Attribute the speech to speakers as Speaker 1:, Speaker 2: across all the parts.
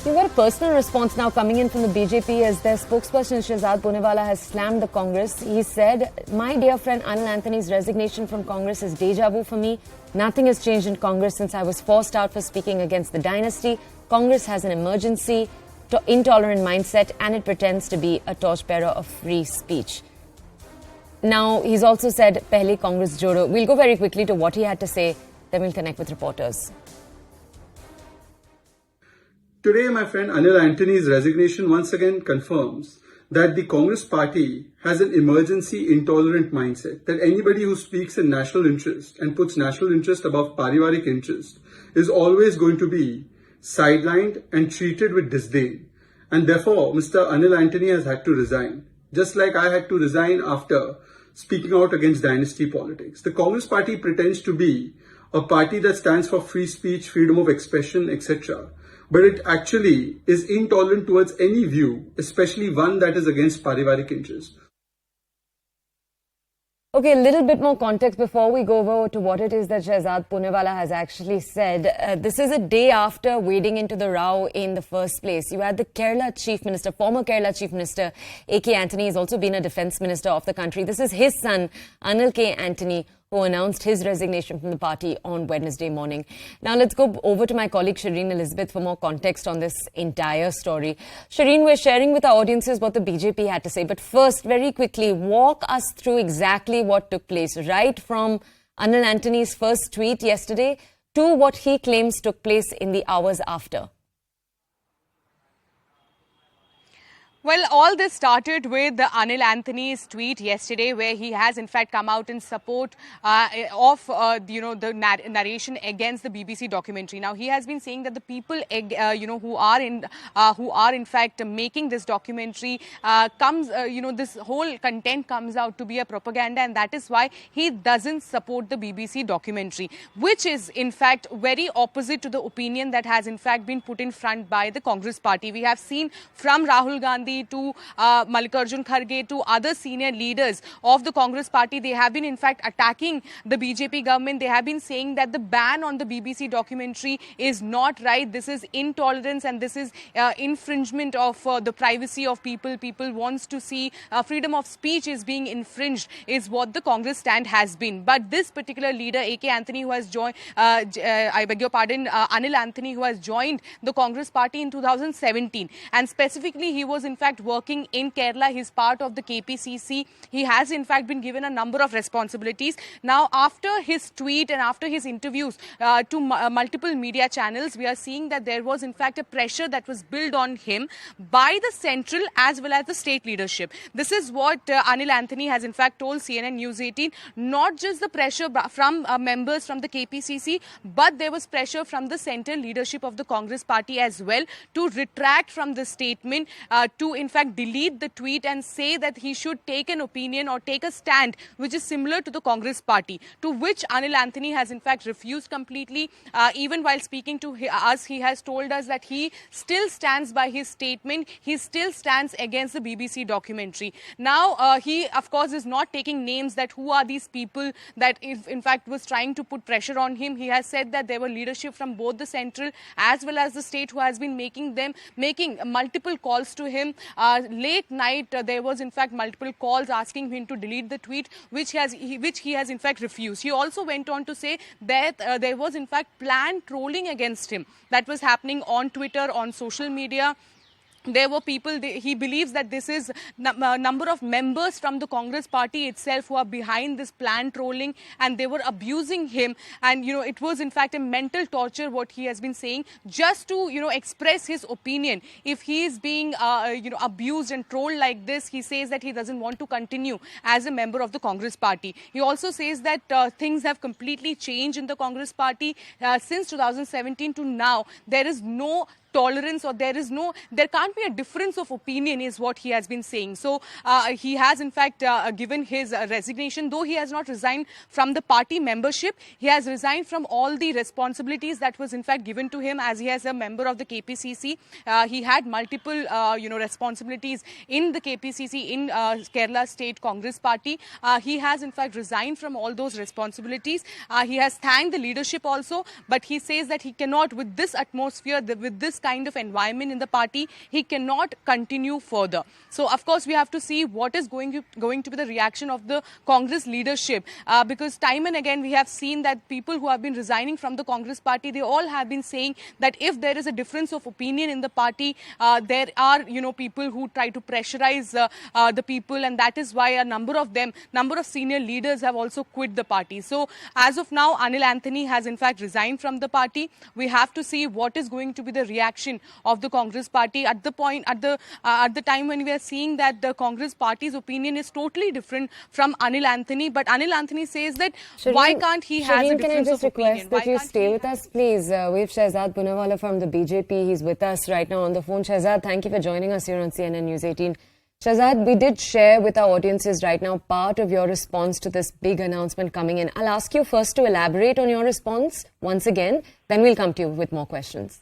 Speaker 1: We've got a personal response now coming in from the BJP as their spokesperson Shehzad Poonawala has slammed the Congress. He said, "My dear friend Anil Antony's resignation from Congress is deja vu for me. Nothing has changed in Congress since I was forced out for speaking against the dynasty. Congress has an emergency, intolerant mindset, and it pretends to be a torchbearer of free speech." Now, he's also said, "Pehle Congress Jodo." We'll go very quickly to what he had to say, then we'll connect with reporters.
Speaker 2: Today, my friend Anil Antony's resignation once again confirms that the Congress party has an emergency intolerant mindset, that anybody who speaks in national interest and puts national interest above parivarik interest is always going to be sidelined and treated with disdain. And therefore, Mr. Anil Antony has had to resign, just like I had to resign after speaking out against dynasty politics. The Congress party pretends to be a party that stands for free speech, freedom of expression, etc. But it actually is intolerant towards any view, especially one that is against parivarik interest.
Speaker 1: Okay, a little bit more context before we go over to what it is that Shehzad Poonawala has actually said. This is a day after wading into the row in the first place. You had the Kerala Chief Minister, former Kerala Chief Minister A.K. Antony, has also been a defence minister of the country. This is his son, Anil K. Antony, who announced his resignation from the party on Wednesday morning. Now let's go over to my colleague Shireen Elizabeth for more context on this entire story. Shireen, we're sharing with our audiences what the BJP had to say. But first, very quickly, walk us through exactly what took place, right from Anil Antony's first tweet yesterday to what he claims took place in the hours after.
Speaker 3: Well, all this started with the Anil Antony's tweet yesterday, where he has in fact come out in support of the narration against the BBC documentary. Now, he has been saying that the people who are in fact making this documentary this whole content comes out to be a propaganda, and that is why he doesn't support the BBC documentary, which is in fact very opposite to the opinion that has in fact been put in front by the Congress party. We have seen from Rahul Gandhi to Mallikarjun Kharge to other senior leaders of the Congress party, they have been in fact attacking the BJP government. They have been saying that the ban on the BBC documentary is not right. This is intolerance and this is infringement of the privacy of people. People wants to see freedom of speech is being infringed, is what the Congress stand has been. But this particular leader, A.K. Antony, who has joined, Anil Antony, who has joined the Congress party in 2017, and specifically he was in fact working in Kerala. He's part of the KPCC. He has in fact been given a number of responsibilities. Now, after his tweet and after his interviews to multiple media channels, we are seeing that there was in fact a pressure that was built on him by the central as well as the state leadership. This is what Anil Antony has in fact told CNN News 18. Not just the pressure from members from the KPCC, but there was pressure from the central leadership of the Congress party as well to retract from the statement, to in fact delete the tweet and say that he should take an opinion or take a stand which is similar to the Congress party, to which Anil Antony has in fact refused completely. Even while speaking to us, he has told us that he still stands by his statement. He still stands against the BBC documentary. Now, he of course is not taking names that who are these people that in fact was trying to put pressure on him. He has said that there were leadership from both the central as well as the state who has been making multiple calls to him. Late night, there was in fact multiple calls asking him to delete the tweet, which he has in fact refused. He also went on to say that there was in fact planned trolling against him that was happening on Twitter, on social media. There were people, he believes that this is a number of members from the Congress party itself who are behind this planned trolling, and they were abusing him. And, it was in fact a mental torture, what he has been saying, just to, express his opinion. If he is being, abused and trolled like this, he says that he doesn't want to continue as a member of the Congress party. He also says that things have completely changed in the Congress party since 2017 to now. There is no tolerance, or there can't be a difference of opinion, is what he has been saying. So he has in fact given his resignation, though he has not resigned from the party membership. He has resigned from all the responsibilities that was in fact given to him, as he is a member of the KPCC. He had multiple responsibilities in the KPCC, in Kerala State Congress Party. He has in fact resigned from all those responsibilities. He has thanked the leadership also, but he says that he cannot, with this atmosphere, with this kind of environment in the party, he cannot continue further. So, of course, we have to see what is going to be the reaction of the Congress leadership, because time and again we have seen that people who have been resigning from the Congress party, they all have been saying that if there is a difference of opinion in the party, there are, people who try to pressurize the people, and that is why a number of senior leaders have also quit the party. So as of now, Anil Antony has in fact resigned from the party. We have to see what is going to be the reaction of the Congress party at the time when we are seeing that the Congress party's opinion is totally different from Anil Antony. But Anil Antony says that why can't he have a difference of opinion?
Speaker 1: Can I just request that you stay with us, please? We have Shehzad Poonawala from the BJP. He's with us right now on the phone. Shehzad, thank you for joining us here on CNN News 18. Shehzad, we did share with our audiences right now part of your response to this big announcement coming in. I'll ask you first to elaborate on your response once again, then we'll come to you with more questions.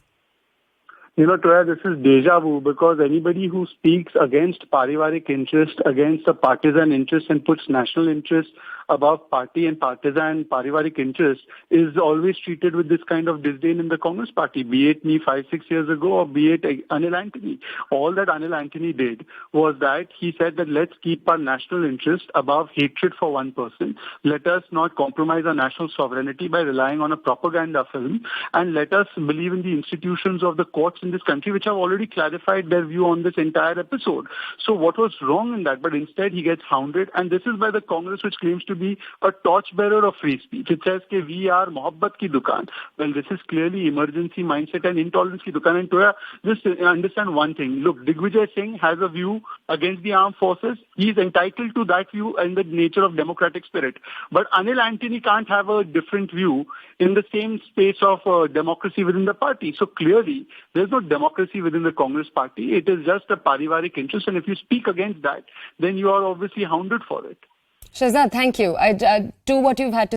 Speaker 4: Toya, this is deja vu, because anybody who speaks against parivarik interest, against a partisan interest, and puts national interest above party and partisan parivarik interest is always treated with this kind of disdain in the Congress party, be it me 5-6 years ago or be it Anil Antony. All that Anil Antony did was that he said that let's keep our national interest above hatred for one person. Let us not compromise our national sovereignty by relying on a propaganda film, and let us believe in the institutions of the courts in this country, which have already clarified their view on this entire episode. So what was wrong in that? But instead he gets hounded, and this is by the Congress, which claims to be a torchbearer of free speech. It says that we are mohabbat ki dukaan. Well, this is clearly emergency mindset and intolerance ki dukaan. And Toya, just understand one thing. Look, Digvijay Singh has a view against the armed forces. He is entitled to that view in the nature of democratic spirit. But Anil Antony can't have a different view in the same space of democracy within the party. So clearly, there's no democracy within the Congress party. It is just a parivarik interest. And if you speak against that, then you are obviously hounded for it.
Speaker 1: Shehzad, thank you. To what you've had to